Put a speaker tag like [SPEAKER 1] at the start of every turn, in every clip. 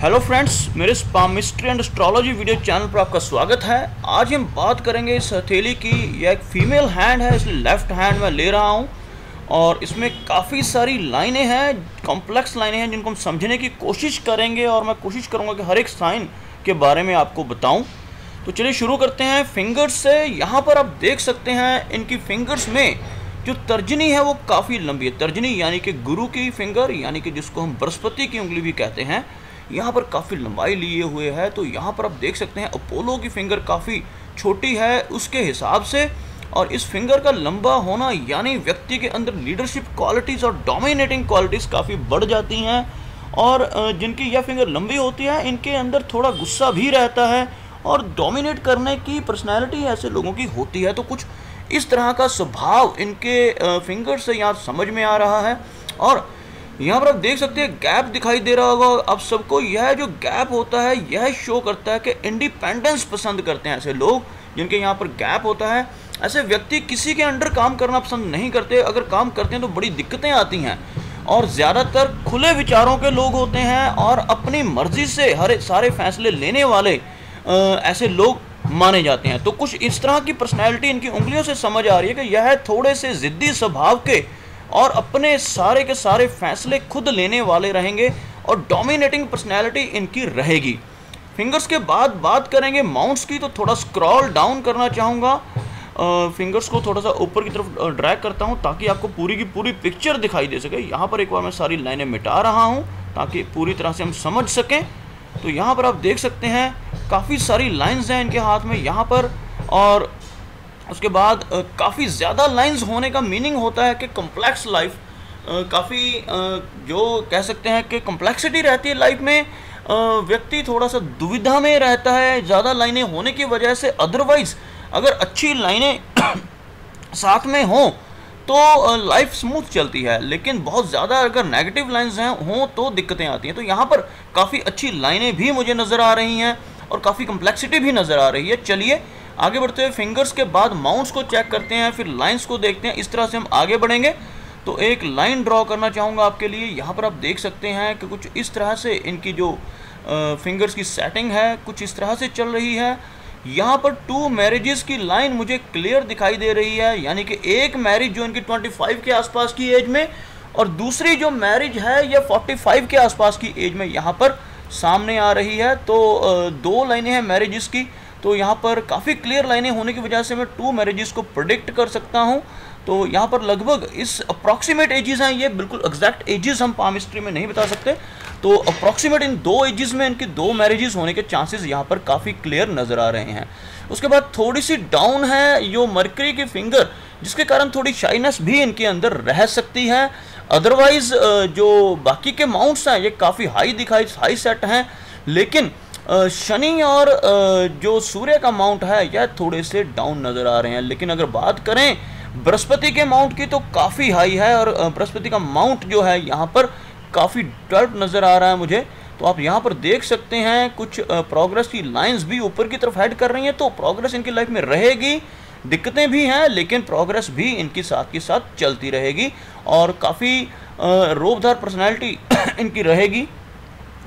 [SPEAKER 1] Hello friends, मेरे palmistry and astrology video channel पर आपका स्वागत है। आज हम बात करेंगे इस हथेली की। यह एक फीमेल हैंड है, इसलिए लेफ्ट हैंड में ले रहा हूँ और इसमें काफ़ी सारी लाइनें हैं, कॉम्प्लेक्स लाइनें हैं जिनको हम समझने की कोशिश करेंगे और मैं कोशिश करूँगा कि हर एक साइन के बारे में आपको बताऊँ। तो चलिए शुरू करते हैं फिंगर्स से। यहाँ पर आप देख सकते हैं इनकी फिंगर्स में जो तर्जनी है वो काफ़ी लंबी है। तर्जनी यानी कि गुरु की फिंगर, यानी कि जिसको हम बृहस्पति की उंगली भी कहते हैं, यहाँ पर काफ़ी लंबाई लिए हुए है। तो यहाँ पर आप देख सकते हैं अपोलो की फिंगर काफ़ी छोटी है उसके हिसाब से, और इस फिंगर का लंबा होना यानी व्यक्ति के अंदर लीडरशिप क्वालिटीज़ और डोमिनेटिंग क्वालिटीज़ काफ़ी बढ़ जाती हैं। और जिनकी यह फिंगर लंबी होती है इनके अंदर थोड़ा गुस्सा भी रहता है और डोमिनेट करने की पर्सनैलिटी ऐसे लोगों की होती है। तो कुछ इस तरह का स्वभाव इनके फिंगर से यहाँ समझ में आ रहा है। और यहाँ पर आप देख सकते हैं गैप दिखाई दे रहा होगा आप सबको। यह जो गैप होता है यह शो करता है कि इंडिपेंडेंस पसंद करते हैं ऐसे लोग जिनके यहाँ पर गैप होता है। ऐसे व्यक्ति किसी के अंडर काम करना पसंद नहीं करते, अगर काम करते हैं तो बड़ी दिक्कतें आती हैं। और ज़्यादातर खुले विचारों के लोग होते हैं और अपनी मर्जी से हर सारे फैसले लेने वाले ऐसे लोग माने जाते हैं। तो कुछ इस तरह की पर्सनैलिटी इनकी उंगलियों से समझ आ रही है कि यह थोड़े से ज़िद्दी स्वभाव के और अपने सारे के सारे फैसले खुद लेने वाले रहेंगे और डोमिनेटिंग पर्सनैलिटी इनकी रहेगी। फिंगर्स के बाद बात करेंगे माउंट्स की। तो थोड़ा स्क्रॉल डाउन करना चाहूँगा, फिंगर्स को थोड़ा सा ऊपर की तरफ ड्रैग करता हूँ ताकि आपको पूरी की पूरी पिक्चर दिखाई दे सके। यहाँ पर एक बार मैं सारी लाइनें मिटा रहा हूँ ताकि पूरी तरह से हम समझ सकें। तो यहाँ पर आप देख सकते हैं काफ़ी सारी लाइंस हैं इनके हाथ में यहाँ पर, और उसके बाद काफ़ी ज़्यादा लाइंस होने का मीनिंग होता है कि कॉम्प्लेक्स लाइफ, काफ़ी जो कह सकते हैं कि कॉम्प्लेक्सिटी रहती है लाइफ में। व्यक्ति थोड़ा सा दुविधा में रहता है ज़्यादा लाइनें होने की वजह से। अदरवाइज़ अगर अच्छी लाइनें साथ में हों तो लाइफ स्मूथ चलती है, लेकिन बहुत ज़्यादा अगर नेगेटिव लाइंस हों तो दिक्कतें आती हैं। तो यहाँ पर काफ़ी अच्छी लाइनें भी मुझे नज़र आ रही हैं और काफ़ी कॉम्प्लेक्सिटी भी नज़र आ रही है। चलिए आगे बढ़ते हुए फिंगर्स के बाद माउंट्स को चेक करते हैं, फिर लाइंस को देखते हैं। इस तरह से हम आगे बढ़ेंगे। तो एक लाइन ड्रॉ करना चाहूँगा आपके लिए। यहाँ पर आप देख सकते हैं कि कुछ इस तरह से इनकी जो फिंगर्स की सेटिंग है कुछ इस तरह से चल रही है। यहाँ पर 2 मैरिजेस की लाइन मुझे क्लियर दिखाई दे रही है, यानी कि एक मैरिज जो इनकी 25 के आसपास की एज में और दूसरी जो मैरिज है यह 45 के आसपास की एज में यहाँ पर सामने आ रही है। तो 2 लाइनें हैं मैरिजेस की। तो यहाँ पर काफ़ी क्लियर लाइनें होने की वजह से मैं 2 मैरिजेस को प्रेडिक्ट कर सकता हूँ। तो यहाँ पर लगभग इस अप्रॉक्सीमेट एजेस हैं, ये बिल्कुल एग्जैक्ट एजेस हम पामिस्ट्री में नहीं बता सकते। तो अप्रॉक्सीमेट इन 2 एजेस में इनकी 2 मैरिजेस होने के चांसेस यहाँ पर काफ़ी क्लियर नज़र आ रहे हैं। उसके बाद थोड़ी सी डाउन है जो मरकरी की फिंगर, जिसके कारण थोड़ी शाइनेस भी इनके अंदर रह सकती है। अदरवाइज़ जो बाकी के माउंट्स हैं ये काफ़ी हाई सेट हैं, लेकिन शनि और जो सूर्य का माउंट है यह थोड़े से डाउन नज़र आ रहे हैं। लेकिन अगर बात करें बृहस्पति के माउंट की तो काफ़ी हाई है और बृहस्पति का माउंट जो है यहाँ पर काफ़ी डर्ट नज़र आ रहा है मुझे। तो आप यहाँ पर देख सकते हैं कुछ प्रोग्रेस की लाइंस भी ऊपर की तरफ हेड कर रही हैं। तो प्रोग्रेस इनकी लाइफ में रहेगी, दिक्कतें भी हैं लेकिन प्रोग्रेस भी इनकी साथ के साथ चलती रहेगी और काफ़ी रोबदार पर्सनैलिटी इनकी रहेगी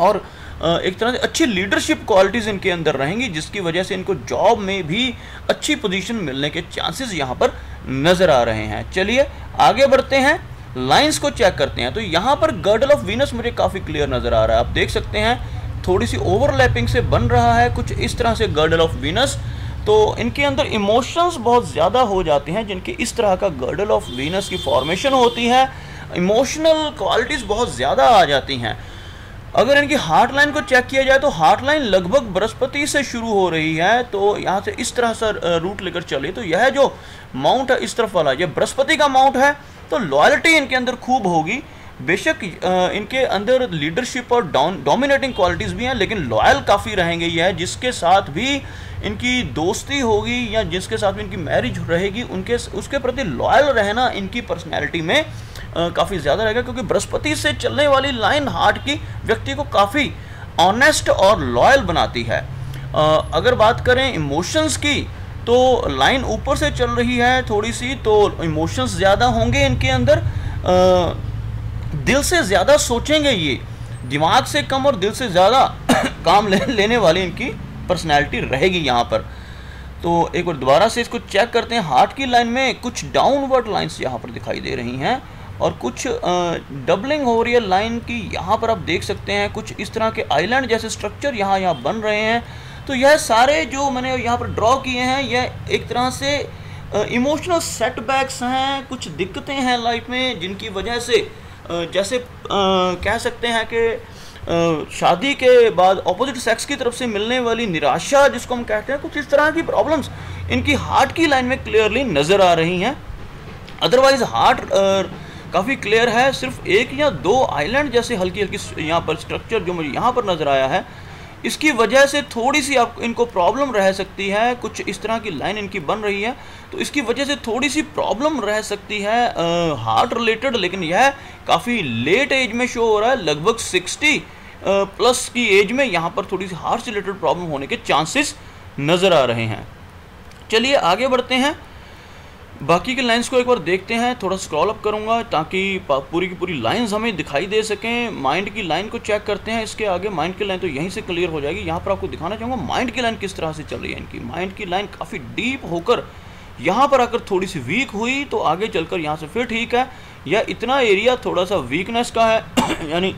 [SPEAKER 1] और एक तरह से अच्छी लीडरशिप क्वालिटीज़ इनके अंदर रहेंगी, जिसकी वजह से इनको जॉब में भी अच्छी पोजीशन मिलने के चांसेस यहाँ पर नज़र आ रहे हैं। चलिए आगे बढ़ते हैं, लाइंस को चेक करते हैं। तो यहाँ पर गर्डल ऑफ वीनस मुझे काफ़ी क्लियर नज़र आ रहा है। आप देख सकते हैं थोड़ी सी ओवरलैपिंग से बन रहा है कुछ इस तरह से गर्डल ऑफ वीनस। तो इनके अंदर इमोशंस बहुत ज़्यादा हो जाते हैं जिनकी इस तरह का गर्डल ऑफ वीनस की फॉर्मेशन होती है। इमोशनल क्वालिटीज़ बहुत ज़्यादा आ जाती हैं। अगर इनकी हार्ट लाइन को चेक किया जाए तो हार्ट लाइन लगभग बृहस्पति से शुरू हो रही है। तो यहाँ से इस तरह से रूट लेकर चलिए। तो यह जो माउंट है इस तरफ वाला ये बृहस्पति का माउंट है। तो लॉयल्टी इनके अंदर खूब होगी। बेशक इनके अंदर लीडरशिप और डोमिनेटिंग क्वालिटीज़ भी हैं, लेकिन लॉयल काफ़ी रहेंगे। यह जिसके साथ भी इनकी दोस्ती होगी या जिसके साथ भी इनकी मैरिज रहेगी उसके प्रति लॉयल रहना इनकी पर्सनैलिटी में काफ़ी ज़्यादा रहेगा, क्योंकि बृहस्पति से चलने वाली लाइन हार्ट की व्यक्ति को काफ़ी ऑनेस्ट और लॉयल बनाती है। अगर बात करें इमोशंस की तो लाइन ऊपर से चल रही है थोड़ी सी, तो इमोशंस ज़्यादा होंगे इनके अंदर, दिल से ज़्यादा सोचेंगे ये। दिमाग से कम और दिल से ज़्यादा काम लेने वाली इनकी पर्सनैलिटी रहेगी यहाँ पर। तो एक बार दोबारा से इसको चेक करते हैं। हार्ट की लाइन में कुछ डाउनवर्ड लाइंस यहाँ पर दिखाई दे रही हैं और कुछ डबलिंग हो रही है लाइन की। यहाँ पर आप देख सकते हैं कुछ इस तरह के आइलैंड जैसे स्ट्रक्चर यहाँ बन रहे हैं। तो यह सारे जो मैंने यहाँ पर ड्रॉ किए हैं यह एक तरह से इमोशनल सेटबैक्स हैं, कुछ दिक्कतें हैं लाइफ में जिनकी वजह से जैसे कह सकते हैं कि शादी के बाद ऑपोजिट सेक्स की तरफ से मिलने वाली निराशा जिसको हम कहते हैं, कुछ इस तरह की प्रॉब्लम्स इनकी हार्ट की लाइन में क्लियरली नज़र आ रही हैं। अदरवाइज हार्ट काफ़ी क्लियर है। सिर्फ एक या दो आइलैंड जैसे हल्की हल्की यहाँ पर स्ट्रक्चर जो मुझे यहाँ पर नज़र आया है, इसकी वजह से थोड़ी सी आप इनको प्रॉब्लम रह सकती है। कुछ इस तरह की लाइन इनकी बन रही है तो इसकी वजह से थोड़ी सी प्रॉब्लम रह सकती है हार्ट रिलेटेड। लेकिन यह काफ़ी लेट एज में शो हो रहा है, लगभग 60 प्लस की एज में यहाँ पर थोड़ी सी हार्ट से रिलेटेड प्रॉब्लम होने के चांसेस नज़र आ रहे हैं। चलिए आगे बढ़ते हैं, बाकी के लाइंस को एक बार देखते हैं। थोड़ा स्क्रॉल अप करूंगा ताकि पूरी की पूरी लाइंस हमें दिखाई दे सकें। माइंड की लाइन को चेक करते हैं, इसके आगे माइंड की लाइन तो यहीं से क्लियर हो जाएगी। यहाँ पर आपको दिखाना चाहूँगा माइंड की लाइन किस तरह से चल रही है इनकी। माइंड की लाइन काफ़ी डीप होकर यहाँ पर आकर थोड़ी सी वीक हुई तो आगे चलकर यहाँ से फिर ठीक है। यह इतना एरिया थोड़ा सा वीकनेस का है यानी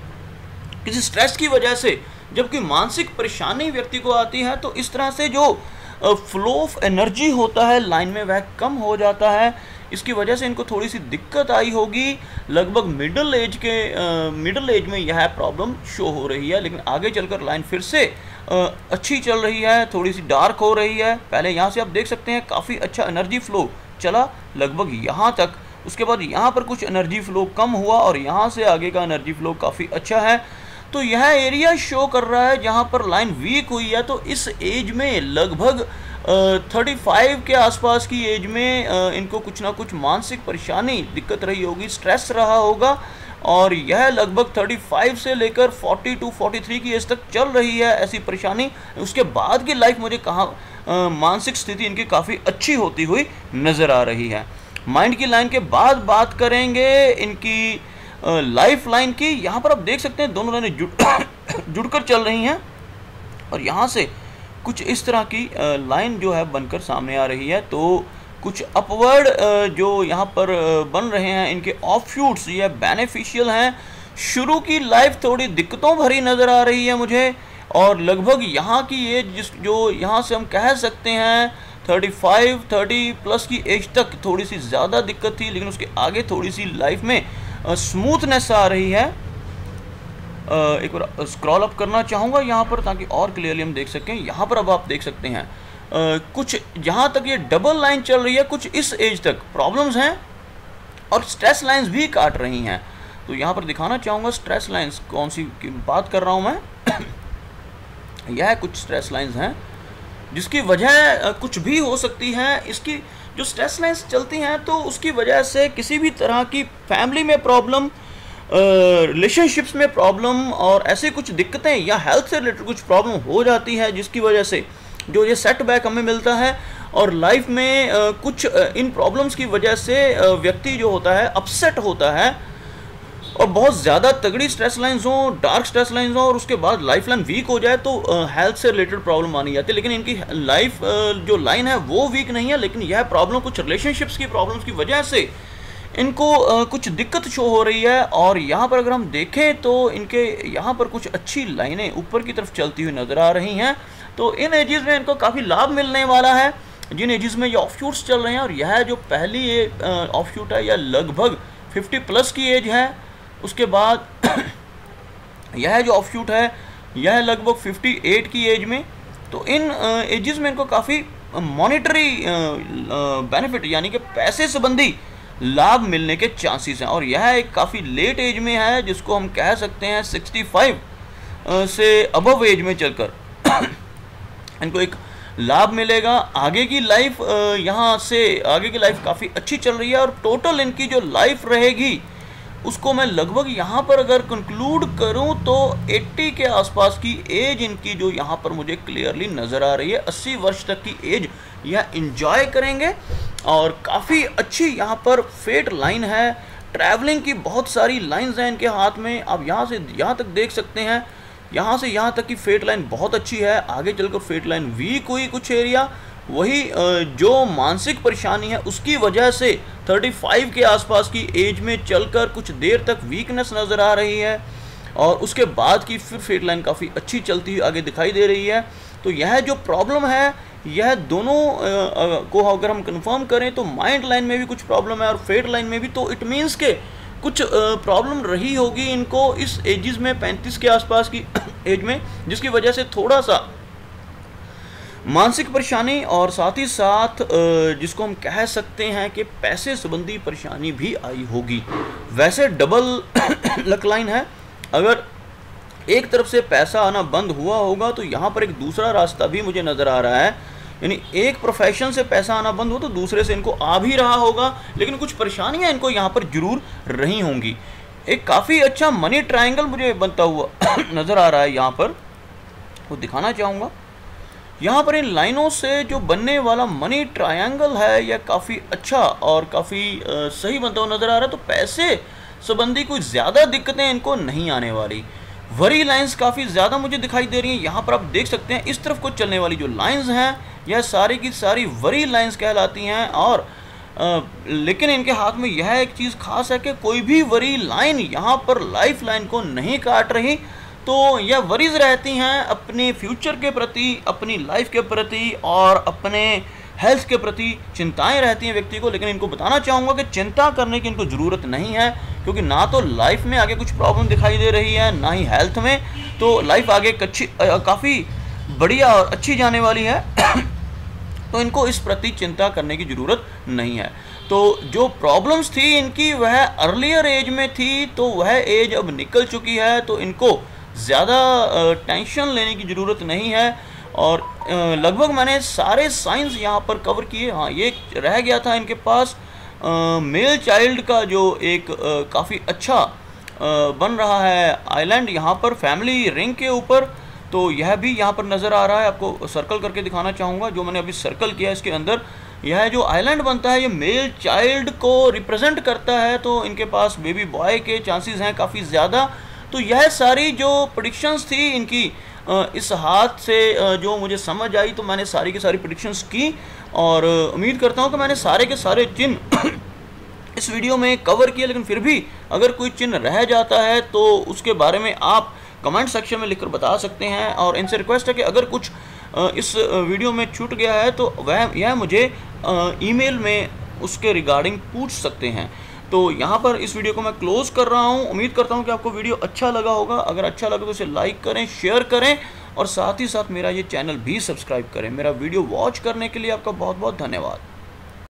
[SPEAKER 1] किसी स्ट्रेस की वजह से जबकि मानसिक परेशानी व्यक्ति को आती है तो इस तरह से जो फ्लो ऑफ एनर्जी होता है लाइन में वह कम हो जाता है। इसकी वजह से इनको थोड़ी सी दिक्कत आई होगी। लगभग मिडिल एज में यह प्रॉब्लम शो हो रही है, लेकिन आगे चलकर लाइन फिर से अच्छी चल रही है, थोड़ी सी डार्क हो रही है। पहले यहाँ से आप देख सकते हैं काफ़ी अच्छा एनर्जी फ्लो चला लगभग यहाँ तक, उसके बाद यहाँ पर कुछ एनर्जी फ्लो कम हुआ और यहाँ से आगे का एनर्जी फ्लो काफ़ी अच्छा है। तो यह एरिया शो कर रहा है जहाँ पर लाइन वीक हुई है। तो इस एज में लगभग 35 के आसपास की एज में इनको कुछ ना कुछ मानसिक परेशानी दिक्कत रही होगी, स्ट्रेस रहा होगा और यह लगभग 35 से लेकर 40 to 43 की एज तक चल रही है ऐसी परेशानी। उसके बाद की लाइफ मुझे कहाँ मानसिक स्थिति इनकी काफ़ी अच्छी होती हुई नज़र आ रही है। माइंड की लाइन के बाद बात करेंगे इनकी लाइफ लाइन की। यहाँ पर आप देख सकते हैं दोनों लाइनें जुड़कर चल रही हैं और यहाँ से कुछ इस तरह की लाइन जो है बनकर सामने आ रही है। तो कुछ अपवर्ड जो यहाँ पर बन रहे हैं इनके ऑफशूट्स ये बेनिफिशियल हैं। शुरू की लाइफ थोड़ी दिक्कतों भरी नज़र आ रही है मुझे और लगभग यहाँ की एज जो यहाँ से हम कह सकते हैं 30 प्लस की एज तक थोड़ी सी ज़्यादा दिक्कत थी, लेकिन उसके आगे थोड़ी सी लाइफ में स्मूथनेस आ रही है। एक बार स्क्रॉल अप करना चाहूँगा यहाँ पर ताकि और क्लियरली हम देख सकें। यहाँ पर अब आप देख सकते हैं कुछ जहाँ तक ये डबल लाइन चल रही है कुछ इस एज तक प्रॉब्लम्स हैं और स्ट्रेस लाइंस भी काट रही हैं। तो यहाँ पर दिखाना चाहूँगा स्ट्रेस लाइंस कौन सी की बात कर रहा हूँ मैं। यह कुछ स्ट्रेस लाइंस हैं जिसकी वजह कुछ भी हो सकती है। इसकी जो स्ट्रेस लाइंस चलती हैं तो उसकी वजह से किसी भी तरह की फैमिली में प्रॉब्लम, रिलेशनशिप्स में प्रॉब्लम और ऐसे कुछ दिक्कतें या हेल्थ से रिलेटेड कुछ प्रॉब्लम हो जाती है जिसकी वजह से जो ये सेटबैक हमें मिलता है और लाइफ में कुछ इन प्रॉब्लम्स की वजह से व्यक्ति जो होता है अपसेट होता है और बहुत ज़्यादा तगड़ी स्ट्रेस लाइंस हों, डार्क स्ट्रेस लाइंस हों और उसके बाद लाइफ लाइन वीक हो जाए तो हेल्थ से रिलेटेड प्रॉब्लम मानी जाती है। लेकिन इनकी लाइफ जो लाइन है वो वीक नहीं है, लेकिन यह प्रॉब्लम कुछ रिलेशनशिप्स की प्रॉब्लम्स की वजह से इनको कुछ दिक्कत शो हो रही है। और यहाँ पर अगर हम देखें तो इनके यहाँ पर कुछ अच्छी लाइनें ऊपर की तरफ चलती हुई नज़र आ रही हैं। तो इन एजेस में इनको काफ़ी लाभ मिलने वाला है जिन एजेस में ये ऑफशूट्स चल रहे हैं। और यह जो पहली ऑफशूट है यह लगभग 50 प्लस की एज है। उसके बाद यह जो ऑफशूट है यह लगभग 58 की एज में। तो इन एजेस में इनको काफ़ी मॉनेटरी बेनिफिट यानी कि पैसे संबंधी लाभ मिलने के चांसेस हैं। और यह एक काफ़ी लेट एज में है जिसको हम कह सकते हैं 65 से अबव एज में चलकर इनको एक लाभ मिलेगा। आगे की लाइफ यहाँ से आगे की लाइफ काफ़ी अच्छी चल रही है और टोटल इनकी जो लाइफ रहेगी उसको मैं लगभग यहाँ पर अगर कंक्लूड करूँ तो 80 के आसपास की एज इनकी जो यहाँ पर मुझे क्लियरली नज़र आ रही है। 80 वर्ष तक की एज यह एंजॉय करेंगे और काफ़ी अच्छी यहाँ पर फेट लाइन है। ट्रैवलिंग की बहुत सारी लाइंस हैं इनके हाथ में। आप यहाँ से यहाँ तक देख सकते हैं, यहाँ से यहाँ तक की फेट लाइन बहुत अच्छी है। आगे चलकर फेट लाइन वीक हुई कुछ एरिया, वही जो मानसिक परेशानी है उसकी वजह से 35 के आसपास की एज में चलकर कुछ देर तक वीकनेस नज़र आ रही है, और उसके बाद की फिर फेट लाइन काफ़ी अच्छी चलती हुई आगे दिखाई दे रही है। तो यह जो प्रॉब्लम है, यह दोनों को अगर हम कंफर्म करें तो माइंड लाइन में भी कुछ प्रॉब्लम है और फेट लाइन में भी। तो इट मीन्स के कुछ प्रॉब्लम रही होगी इनको इस एजेस में, 35 के आसपास की एज में, जिसकी वजह से थोड़ा सा मानसिक परेशानी और साथ ही साथ जिसको हम कह सकते हैं कि पैसे संबंधी परेशानी भी आई होगी। वैसे डबल लक लाइन है, अगर एक तरफ से पैसा आना बंद हुआ होगा तो यहाँ पर एक दूसरा रास्ता भी मुझे नज़र आ रहा है, यानी एक प्रोफेशन से पैसा आना बंद हो तो दूसरे से इनको आ भी रहा होगा, लेकिन कुछ परेशानियाँ इनको यहाँ पर जरूर रही होंगी। एक काफ़ी अच्छा मनी ट्रायंगल मुझे बनता हुआ नज़र आ रहा है, यहाँ पर वो दिखाना चाहूँगा। यहाँ पर इन लाइनों से जो बनने वाला मनी ट्रायंगल है यह काफ़ी अच्छा और काफ़ी सही बनता हुआ नज़र आ रहा है। तो पैसे संबंधी कोई ज़्यादा दिक्कतें इनको नहीं आने वाली। वरी लाइंस काफ़ी ज़्यादा मुझे दिखाई दे रही हैं। यहाँ पर आप देख सकते हैं इस तरफ को चलने वाली जो लाइंस हैं यह सारी की सारी वरी लाइंस कहलाती हैं, और लेकिन इनके हाथ में यह एक चीज़ खास है कि कोई भी वरी लाइन यहाँ पर लाइफ लाइन को नहीं काट रही। तो यह वरीज रहती हैं अपने फ्यूचर के प्रति, अपनी लाइफ के प्रति और अपने हेल्थ के प्रति चिंताएं रहती हैं व्यक्ति को। लेकिन इनको बताना चाहूँगा कि चिंता करने की इनको ज़रूरत नहीं है, क्योंकि ना तो लाइफ में आगे कुछ प्रॉब्लम दिखाई दे रही है, ना ही हेल्थ में। तो लाइफ आगे काफ़ी बढ़िया और अच्छी जाने वाली है। तो इनको इस प्रति चिंता करने की ज़रूरत नहीं है। तो जो प्रॉब्लम्स थी इनकी वह अर्लियर एज में थी, तो वह एज अब निकल चुकी है, तो इनको ज़्यादा टेंशन लेने की ज़रूरत नहीं है। और लगभग मैंने सारे साइंस यहाँ पर कवर किए। हाँ, ये रह गया था इनके पास मेल चाइल्ड का जो एक काफ़ी अच्छा बन रहा है आइलैंड यहाँ पर फैमिली रिंग के ऊपर। तो यह भी यहाँ पर नज़र आ रहा है, आपको सर्कल करके दिखाना चाहूँगा। जो मैंने अभी सर्कल किया इसके अंदर यह जो आइलैंड बनता है ये मेल चाइल्ड को रिप्रेजेंट करता है। तो इनके पास बेबी बॉय के चांसेस हैं काफ़ी ज़्यादा। तो यह सारी जो प्रेडिक्शंस थी इनकी इस हाथ से जो मुझे समझ आई, तो मैंने सारी की सारी प्रेडिक्शंस की, और उम्मीद करता हूँ कि मैंने सारे के सारे चिन्ह इस वीडियो में कवर किए। लेकिन फिर भी अगर कोई चिन्ह रह जाता है तो उसके बारे में आप कमेंट सेक्शन में लिखकर बता सकते हैं। और इनसे रिक्वेस्ट है कि अगर कुछ इस वीडियो में छूट गया है तो यह मुझे ईमेल में उसके रिगार्डिंग पूछ सकते हैं। तो यहाँ पर इस वीडियो को मैं क्लोज़ कर रहा हूँ। उम्मीद करता हूँ कि आपको वीडियो अच्छा लगा होगा। अगर अच्छा लगा तो इसे लाइक करें, शेयर करें, और साथ ही साथ मेरा ये चैनल भी सब्सक्राइब करें। मेरा वीडियो वॉच करने के लिए आपका बहुत बहुत धन्यवाद।